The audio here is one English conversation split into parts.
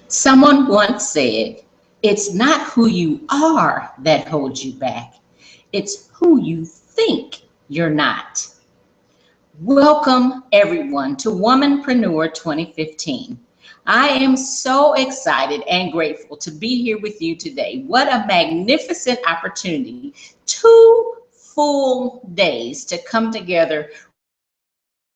Someone once said, it's not who you are that holds you back, it's who you think you're not. Welcome, everyone, to Womanpreneur 2015. I am so excited and grateful to be here with you today. What a magnificent opportunity. 2 full days to come together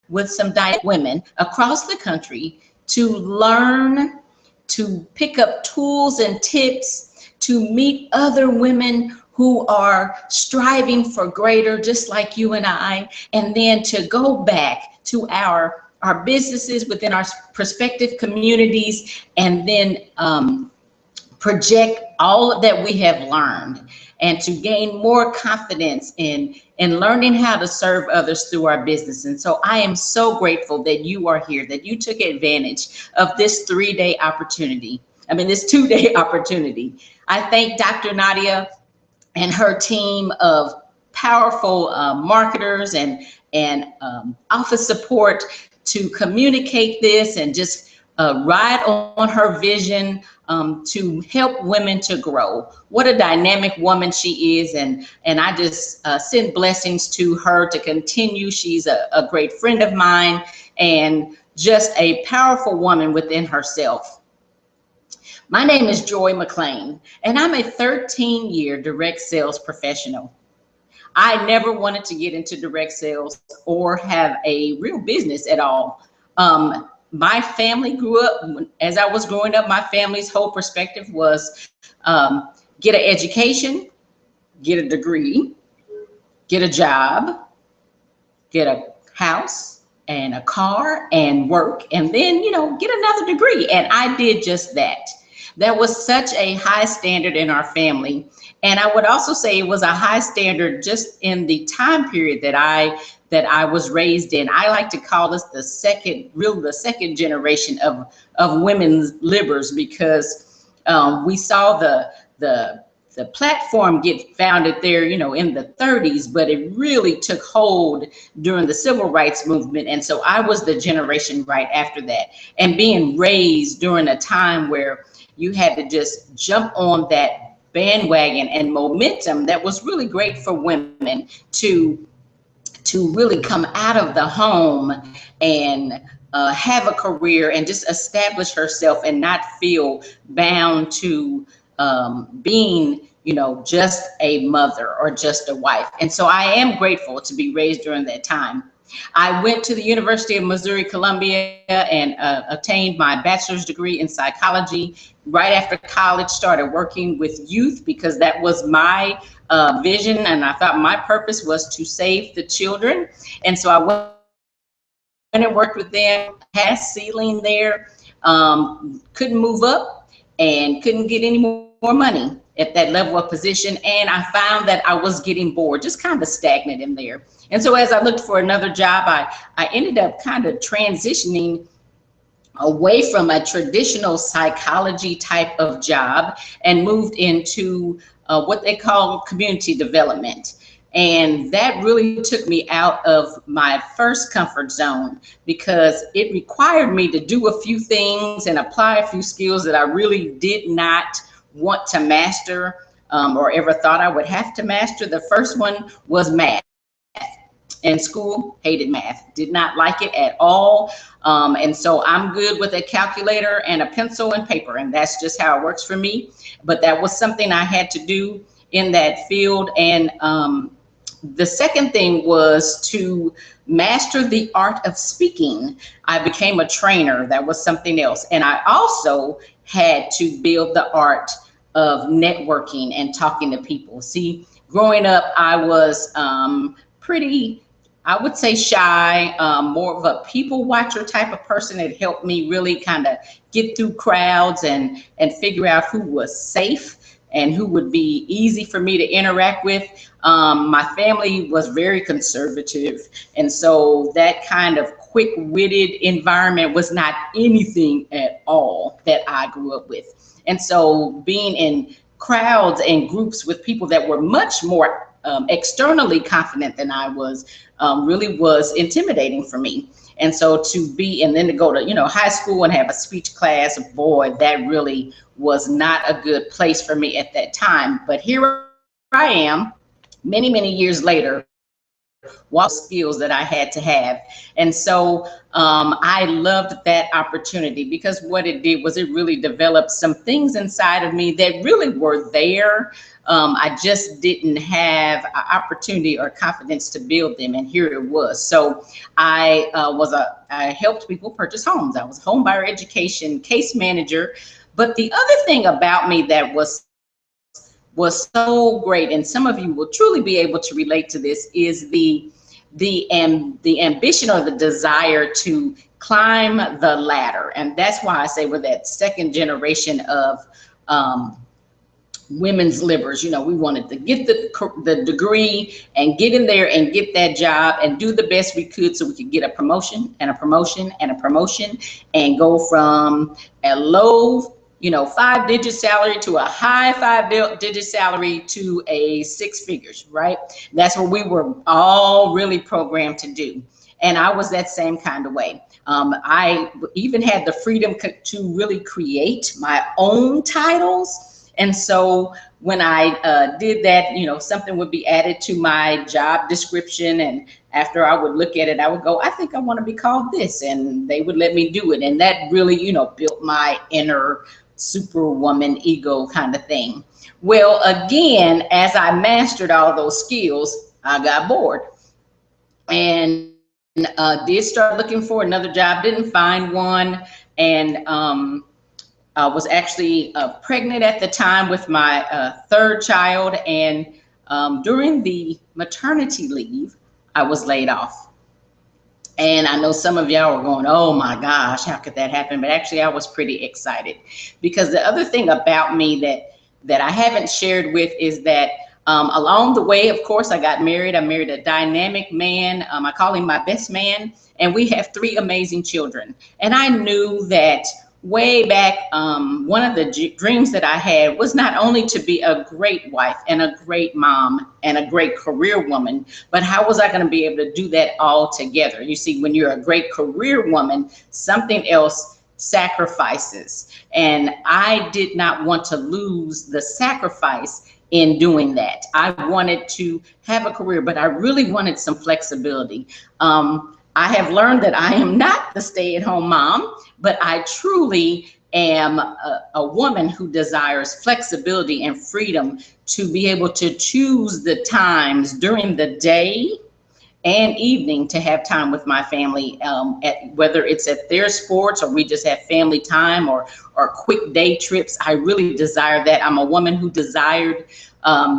with some dynamic women across the country to learn, to pick up tools and tips, to meet other women who are striving for greater, just like you and I, and then to go back to our businesses within our prospective communities, and then project all that we have learned, and to gain more confidence in learning how to serve others through our business. And so I am so grateful that you are here, that you took advantage of this 3-day opportunity. I mean, this 2-day opportunity. I thank Dr. Nadia and her team of powerful marketers and office support to communicate this and just ride on her vision to help women to grow. What a dynamic woman she is, and I just send blessings to her to continue. She's a great friend of mine and just a powerful woman within herself. My name is Joy McLean, and I'm a 13-year direct sales professional. I never wanted to get into direct sales or have a real business at all. My family grew up, as I was growing up, my family's whole perspective was get an education, get a degree, get a job, get a house and a car and work, and then, get another degree. And I did just that. That was such a high standard in our family. And I would also say it was a high standard just in the time period that I was raised in. I like to call us the second generation of women's livers, because we saw the platform get founded there, in the 30s, but it really took hold during the civil rights movement. And so I was the generation right after that, and being raised during a time where you had to just jump on that bandwagon and momentum that was really great for women to really come out of the home and have a career and just establish herself and not feel bound to being, just a mother or just a wife. And so I am grateful to be raised during that time. I went to the University of Missouri, Columbia, and obtained my bachelor's degree in psychology. Right after college, started working with youth because that was my vision, and I thought my purpose was to save the children. And so I went and worked with them, had a ceiling there, couldn't move up and couldn't get any more money at that level of position. And I found that I was getting bored, just kind of stagnant in there. And so as I looked for another job, I ended up kind of transitioning away from a traditional psychology type of job and moved into what they call community development. And that really took me out of my first comfort zone, because it required me to do a few things and apply a few skills that I really did not want to master or ever thought I would have to master. The first one was math. In school, hated math, did not like it at all. And so I'm good with a calculator and a pencil and paper, and that's just how it works for me. But that was something I had to do in that field. And the second thing was to master the art of speaking. I became a trainer. That was something else. And I also had to build the art of networking and talking to people. See, growing up, I was pretty, I would say, shy, more of a people watcher type of person. It helped me really kind of get through crowds and figure out who was safe and who would be easy for me to interact with. My family was very conservative, and so that kind of quick-witted environment was not anything at all that I grew up with. And so being in crowds and groups with people that were much more externally confident than I was really was intimidating for me. And so to be, and then to go to, high school and have a speech class, boy, that really was not a good place for me at that time. But here I am, many, many years later, what skills that I had to have. And so I loved that opportunity, because what it did was it really developed some things inside of me that really were there. I just didn't have an opportunity or confidence to build them, and here it was. So I helped people purchase homes. I was a home buyer education case manager. But the other thing about me that was so great, and some of you will truly be able to relate to this, is the ambition or the desire to climb the ladder. And that's why I say we're that second generation of women's livers. We wanted to get the degree and get in there and get that job and do the best we could so we could get a promotion and a promotion and a promotion, and go from a low 5-digit salary to a high 5-digit salary to a 6 figures, right? That's what we were all really programmed to do. And I was that same kind of way. I even had the freedom to really create my own titles. And so when I did that, something would be added to my job description. And after I would look at it, I would go, I think I want to be called this. And they would let me do it. And that really, built my inner superwoman ego kind of thing. Well, again, as I mastered all those skills, I got bored and did start looking for another job. Didn't find one, and I was actually pregnant at the time with my third child. And during the maternity leave, I was laid off. And I know some of y'all are going, oh my gosh, how could that happen? But actually I was pretty excited, because the other thing about me that I haven't shared with is that along the way, of course, I got married. I married a dynamic man. I call him my best man. And we have 3 amazing children. And I knew that way back, one of the dreams that I had was not only to be a great wife and a great mom and a great career woman, but how was I going to be able to do that all together? You see, when you're a great career woman, something else sacrifices. And I did not want to lose the sacrifice in doing that. I wanted to have a career, but I really wanted some flexibility. I have learned that I am not the stay-at-home mom, but I truly am a woman who desires flexibility and freedom to be able to choose the times during the day and evening to have time with my family, whether it's at their sports or we just have family time or quick day trips. I really desire that. I'm a woman who desired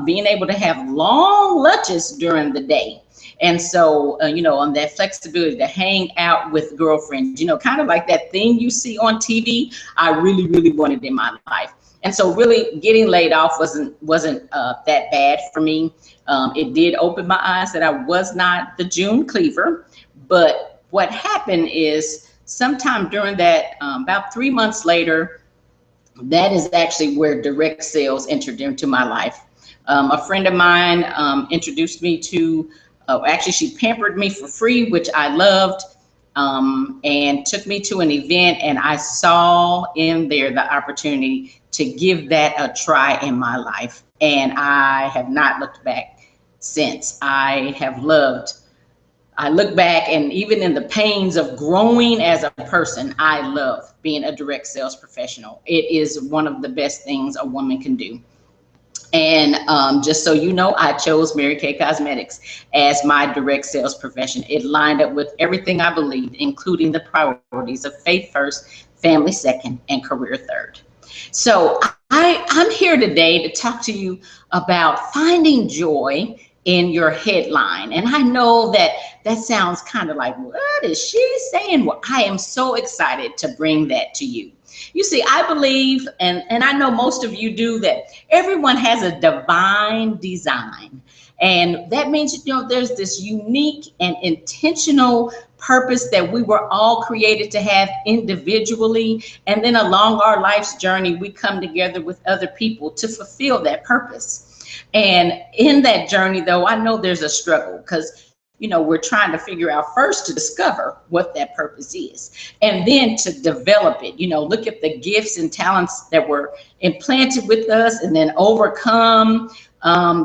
being able to have long lunches during the day. And so, on that flexibility to hang out with girlfriends, kind of like that thing you see on TV, I really, really wanted in my life. And so really getting laid off wasn't that bad for me. It did open my eyes that I was not the June Cleaver. But what happened is sometime during that, about 3 months later, that is actually where direct sales entered into my life. A friend of mine introduced me to actually, she pampered me for free, which I loved, and took me to an event, and I saw in there the opportunity to give that a try in my life. And I have not looked back since. I look back, and even in the pains of growing as a person, I love being a direct sales professional. It is one of the best things a woman can do. And just so you know, I chose Mary Kay Cosmetics as my direct sales profession. It lined up with everything I believed, including the priorities of faith first, family second, and career third. So I'm here today to talk to you about finding joy in your headline. And I know that sounds kind of like, what is she saying? Well, I am so excited to bring that to you. You see, I believe, and I know most of you do, that everyone has a divine design. And that means, there's this unique and intentional purpose that we were all created to have individually. And then along our life's journey, we come together with other people to fulfill that purpose. And in that journey, though, I know there's a struggle, because we're trying to figure out first to discover what that purpose is, and then to develop it. Look at the gifts and talents that were implanted with us, and then overcome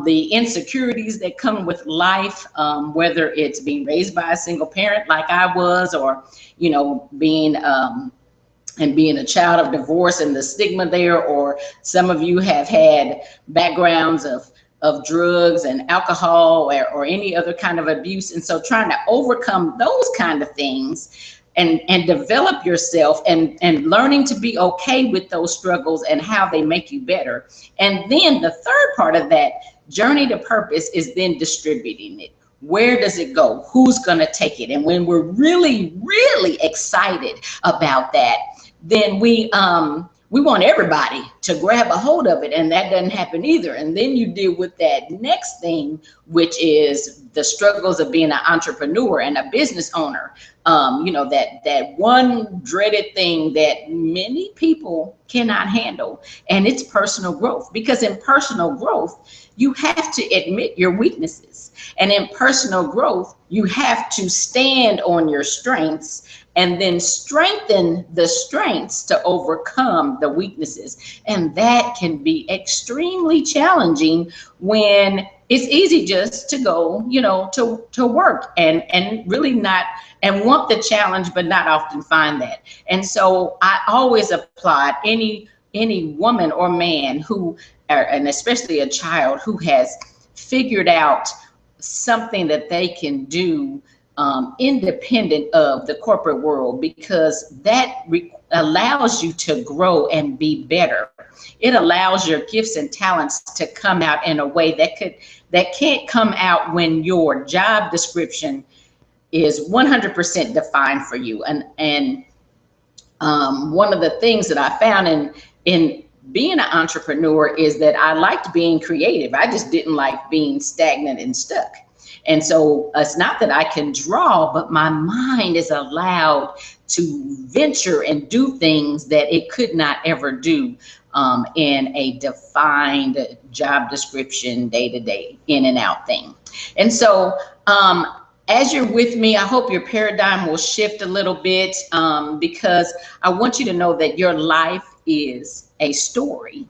the insecurities that come with life, whether it's being raised by a single parent like I was, or being being a child of divorce and the stigma there, or some of you have had backgrounds of drugs and alcohol, or any other kind of abuse. And so trying to overcome those kind of things and develop yourself, and learning to be okay with those struggles and how they make you better. And then the third part of that journey to purpose is then distributing it. Where does it go? Who's going to take it? And when we're really, really excited about that, then we want everybody to grab a hold of it, and that doesn't happen either. And then you deal with that next thing, which is the struggles of being an entrepreneur and a business owner. That one dreaded thing that many people cannot handle, and it's personal growth. Because in personal growth, you have to admit your weaknesses, and in personal growth, you have to stand on your strengths and then strengthen the strengths to overcome the weaknesses. And that can be extremely challenging when it's easy just to go, to work and really not, and want the challenge, but not often find that. And so I always applaud any woman or man who, and especially a child who has figured out something that they can do independent of the corporate world, because that allows you to grow and be better. It allows your gifts and talents to come out in a way that can't come out when your job description is 100% defined for you. And one of the things that I found in being an entrepreneur is that I liked being creative. I just didn't like being stagnant and stuck. And so it's not that I can draw, but my mind is allowed to venture and do things that it could not ever do in a defined job description, day-to-day, in and out thing. And so as you're with me, I hope your paradigm will shift a little bit, because I want you to know that your life is a story.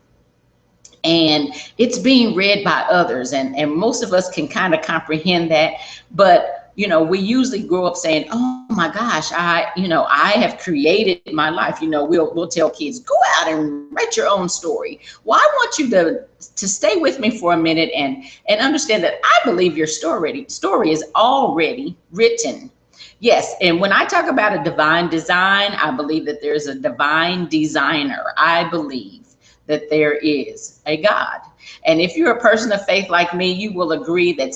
And it's being read by others, and most of us can kind of comprehend that. But we usually grow up saying, "Oh my gosh, I have created my life." We'll tell kids, "Go out and write your own story." Well, I want you to stay with me for a minute and understand that I believe your story is already written. Yes, and when I talk about a divine design, I believe that there's a divine designer. I believe that there is a God. And if you're a person of faith like me, you will agree that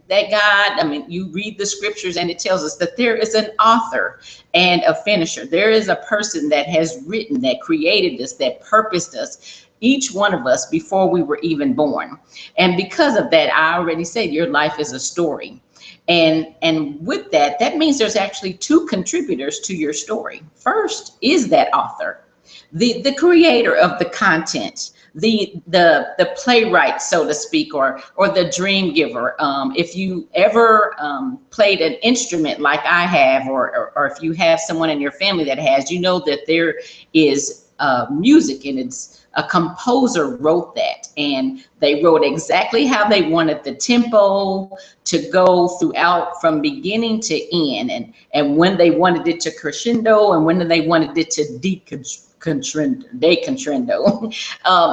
that God, you read the scriptures and it tells us that there is an author and a finisher. There is a person that has written, that created us, that purposed us, each one of us, before we were even born. And because of that, I already said your life is a story. And with that means there's actually two contributors to your story. First is that author, the creator of the content, the playwright, so to speak, or the dream giver. If you ever played an instrument like I have, or if you have someone in your family that has, that there is music, and it's a composer wrote that, and they wrote exactly how they wanted the tempo to go throughout from beginning to end, and when they wanted it to crescendo, and when they wanted it to decrescendo.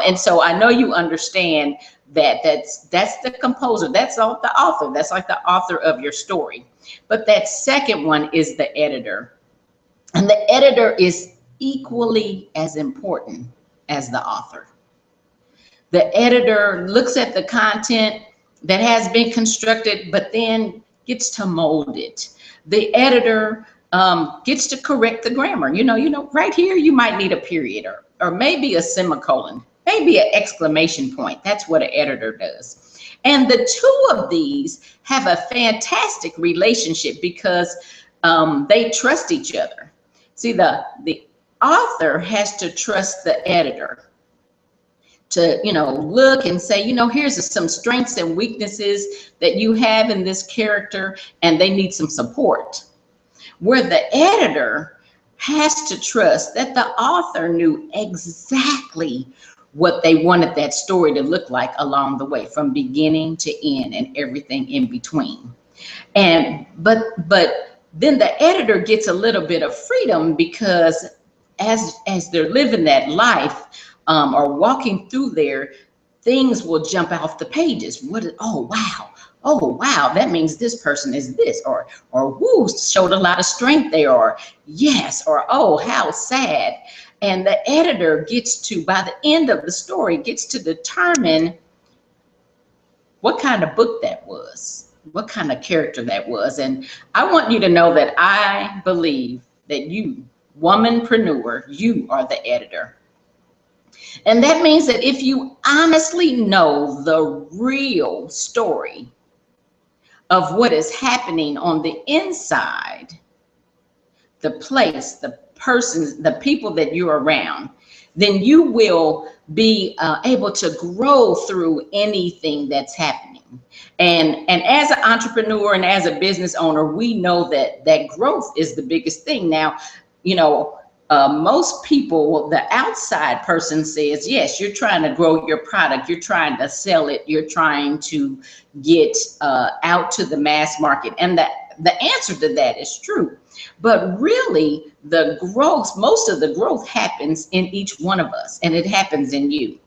And so I know you understand that that's the composer, that's all the author, that's like the author of your story. But that second one is the editor, and the editor is equally as important as the author. The editor looks at the content that has been constructed, but then gets to mold it. The editor gets to correct the grammar. Right here, you might need a period or maybe a semicolon, maybe an exclamation point. That's what an editor does. And the two of these have a fantastic relationship because they trust each other. See, the author has to trust the editor to, look and say, here's some strengths and weaknesses that you have in this character, and they need some support. Where the editor has to trust that the author knew exactly what they wanted that story to look like along the way, from beginning to end and everything in between. And but then the editor gets a little bit of freedom, because as they're living that life, or walking through there, things will jump off the pages. Oh wow, that means this person is this, or woo, showed a lot of strength there, or yes, or oh, how sad. And the editor gets to, by the end of the story, gets to determine what kind of book that was, what kind of character that was. And I want you to know that I believe that you, womanpreneur, you are the editor. And that means that if you honestly know the real story of what is happening on the inside, the place, the persons, the people that you're around, then you will be able to grow through anything that's happening. And as an entrepreneur and as a business owner, we know that growth is the biggest thing. Now, most people, the outside person says, yes, you're trying to grow your product, you're trying to sell it, you're trying to get out to the mass market. And the answer to that is true. But really, the growth, most of the growth happens in each one of us, and it happens in you.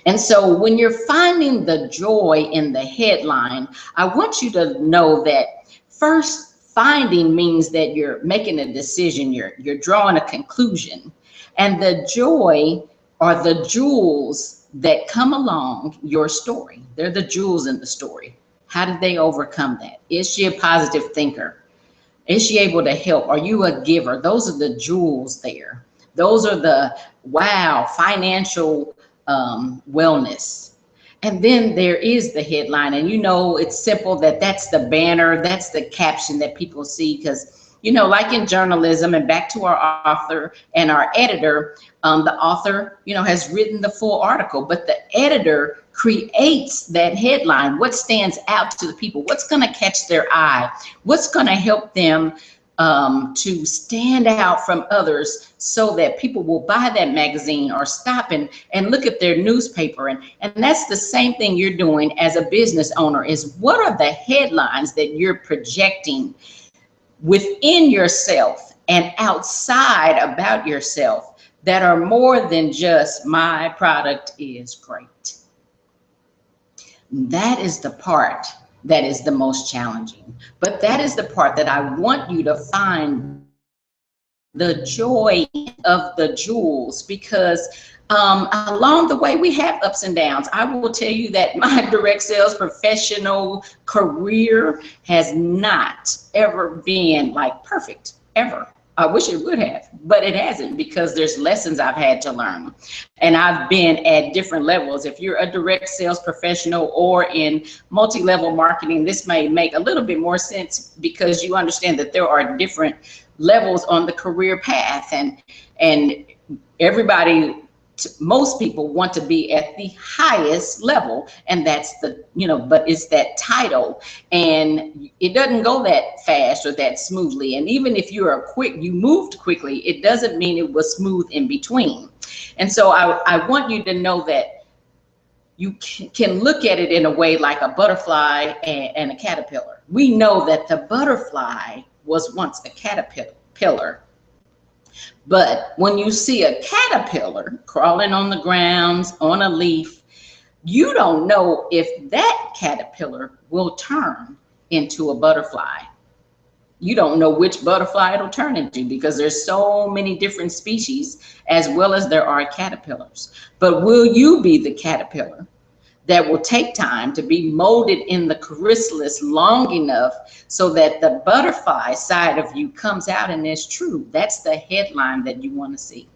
And so when you're finding the joy in the headline, I want you to know that first, finding means that you're making a decision, you're drawing a conclusion, and the joy are the jewels that come along your story. They're the jewels in the story. How did they overcome that? Is she a positive thinker? Is she able to help? Are you a giver? Those are the jewels there. Those are the, wow, financial wellness. And then there is the headline, and it's simple, that's the banner, that's the caption that people see, because like in journalism, and back to our author and our editor, the author has written the full article, but the editor creates that headline. What stands out to the people? What's going to catch their eye? What's going to help them to stand out from others, so that people will buy that magazine or stop and look at their newspaper. And that's the same thing you're doing as a business owner, is what are the headlines that you're projecting within yourself and outside about yourself that are more than just, my product is great. That is the part that is the most challenging. But that is the part that I want you to find the joy of the jewels, because along the way we have ups and downs. I will tell you that my direct sales professional career has not ever been like perfect, ever. I wish it would have, but it hasn't, because there's lessons I've had to learn. And I've been at different levels. If you're a direct sales professional or in multi-level marketing, this may make a little bit more sense, because you understand that there are different levels on the career path, and everybody, most people want to be at the highest level, and that's the, but it's that title, and it doesn't go that fast or that smoothly. And even if you moved quickly, it doesn't mean it was smooth in between. And so I want you to know that you can look at it in a way like a butterfly and a caterpillar. We know that the butterfly was once a caterpillar. But when you see a caterpillar crawling on the ground, on a leaf, you don't know if that caterpillar will turn into a butterfly. You don't know which butterfly it'll turn into, because there's so many different species, as well as there are caterpillars. But will you be the caterpillar that will take time to be molded in the chrysalis long enough so that the butterfly side of you comes out and is true? That's the headline that you want to see.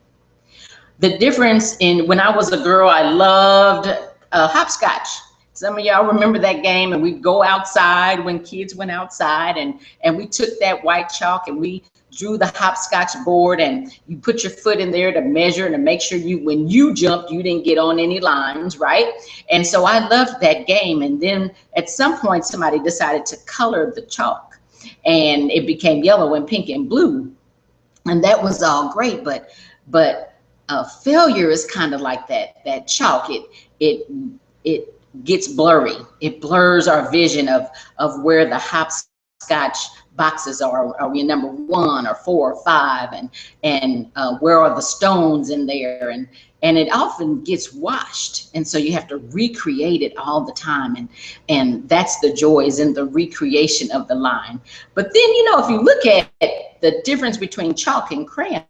The difference in, when I was a girl, I loved hopscotch. Some of y'all remember that game, and we'd go outside when kids went outside, and we took that white chalk and we drew the hopscotch board and you put your foot in there to measure and to make sure you, when you jumped, you didn't get on any lines, right? And so I loved that game. And then at some point, somebody decided to color the chalk and it became yellow and pink and blue. And that was all great, but failure is kind of like that chalk. It gets blurry. It blurs our vision of where the hopscotch boxes are. Are we in number 1 or 4 or 5? And where are the stones in there? And it often gets washed. And so you have to recreate it all the time. And that's the joy, is in the recreation of the line. But then, if you look at the difference between chalk and crayons,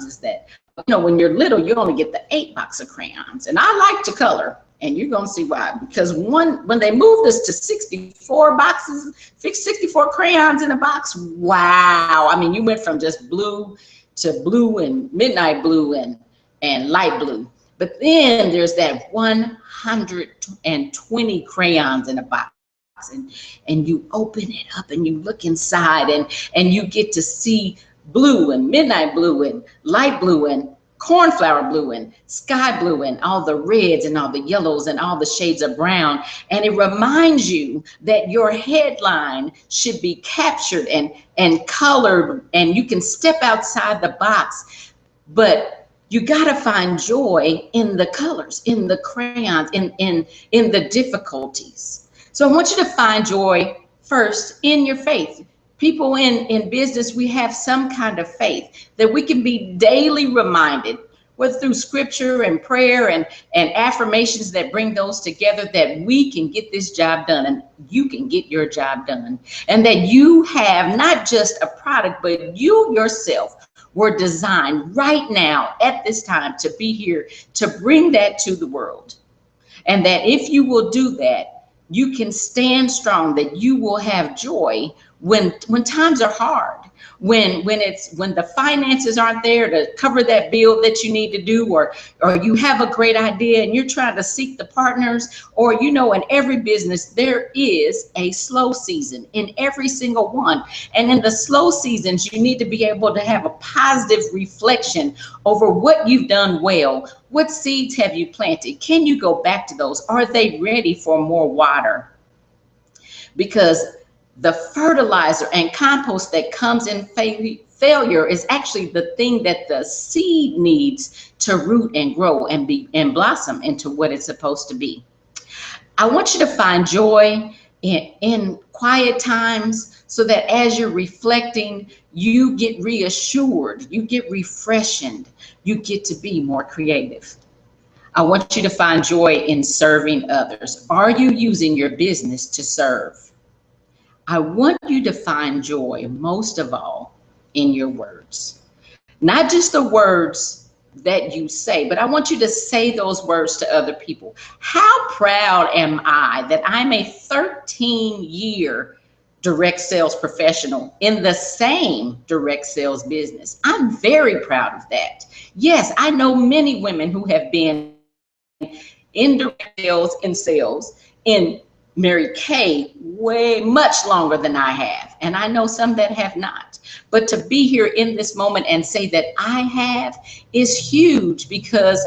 is that, when you're little, you only get the 8 box of crayons. And I like to color. And you're going to see why. Because when they moved us to 64 boxes, 64 crayons in a box, wow. I mean, you went from just blue to blue and midnight blue and light blue. But then there's that 120 crayons in a box. And you open it up and you look inside and you get to see blue and midnight blue and light blue and cornflower blue and sky blue and all the reds and all the yellows and all the shades of brown. And it reminds you that your headline should be captured and colored, and you can step outside the box, but you got to find joy in the colors, in the crayons, in the difficulties. So I want you to find joy first in your faith. People in business, we have some kind of faith that we can be daily reminded, whether through scripture and prayer and affirmations that bring those together, that we can get this job done and you can get your job done. And that you have not just a product, but you yourself were designed right now at this time to be here to bring that to the world. And that if you will do that, you can stand strong, that you will have joy when times are hard, when the finances aren't there to cover that bill that you need to do, or you have a great idea and you're trying to seek the partners, or in every business there is a slow season, in every single one. And in the slow seasons, you need to be able to have a positive reflection over what you've done well. What seeds have you planted? Can you go back to those? Are they ready for more water? Because the fertilizer and compost that comes in failure is actually the thing that the seed needs to root and grow and blossom into what it's supposed to be. I want you to find joy in quiet times, so that as you're reflecting, you get reassured, you get refreshed, you get to be more creative. I want you to find joy in serving others. Are you using your business to serve? I want you to find joy, most of all, in your words. Not just the words that you say, but I want you to say those words to other people. How proud am I that I'm a 13-year direct sales professional in the same direct sales business? I'm very proud of that. Yes, I know many women who have been in direct sales in Mary Kay way much longer than I have. And I know some that have not. But to be here in this moment and say that I have is huge, because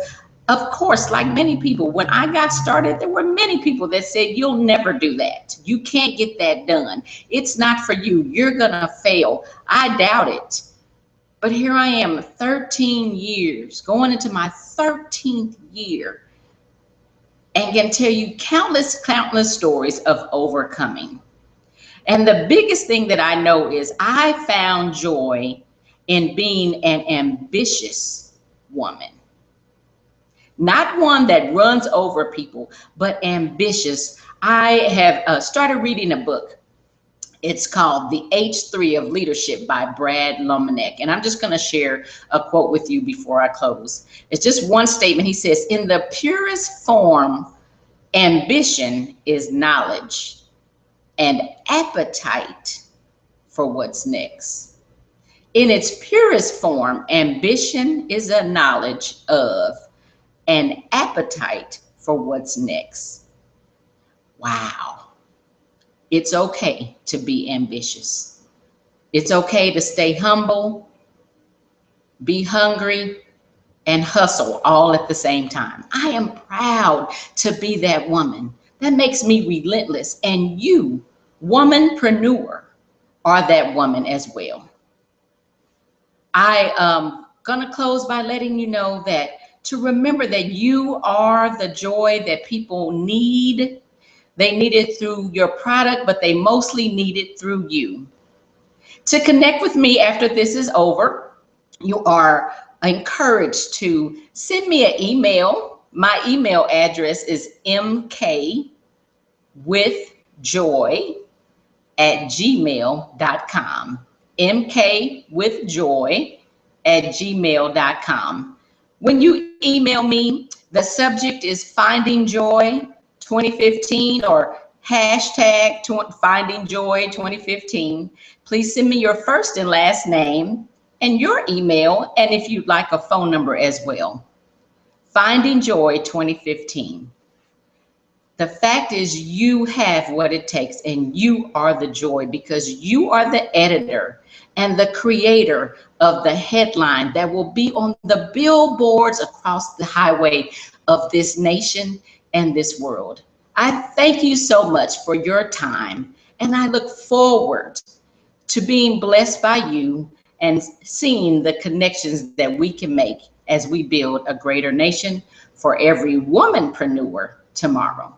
of course, like many people, when I got started, there were many people that said, you'll never do that. You can't get that done. It's not for you. You're gonna fail. I doubt it. But here I am, 13 years, going into my 13th year, and can tell you countless stories of overcoming. And the biggest thing that I know is I found joy in being an ambitious woman. Not one that runs over people, but ambitious. I have started reading a book. It's called The H3 of Leadership by Brad Lomenick. And I'm just going to share a quote with you before I close. It's just one statement. He says, in the purest form, ambition is knowledge and appetite for what's next. In its purest form, ambition is a knowledge of and appetite for what's next. Wow. It's okay to be ambitious. It's okay to stay humble, be hungry, and hustle all at the same time. I am proud to be that woman. That makes me relentless. And you, womanpreneur, are that woman as well. I am gonna close by letting you know that to remember that you are the joy that people need. They need it through your product, but they mostly need it through you. To connect with me after this is over, you are encouraged to send me an email. My email address is mkwithjoy@gmail.com. mkwithjoy@gmail.com. When you email me, the subject is Finding Joy 2015 or hashtag Finding Joy 2015. Please send me your first and last name and your email, and if you'd like a phone number as well. Finding Joy 2015. The fact is, you have what it takes, and you are the joy because you are the editor and the creator of the headline that will be on the billboards across the highway of this nation and this world. I thank you so much for your time, and I look forward to being blessed by you and seeing the connections that we can make as we build a greater nation for every womanpreneur tomorrow.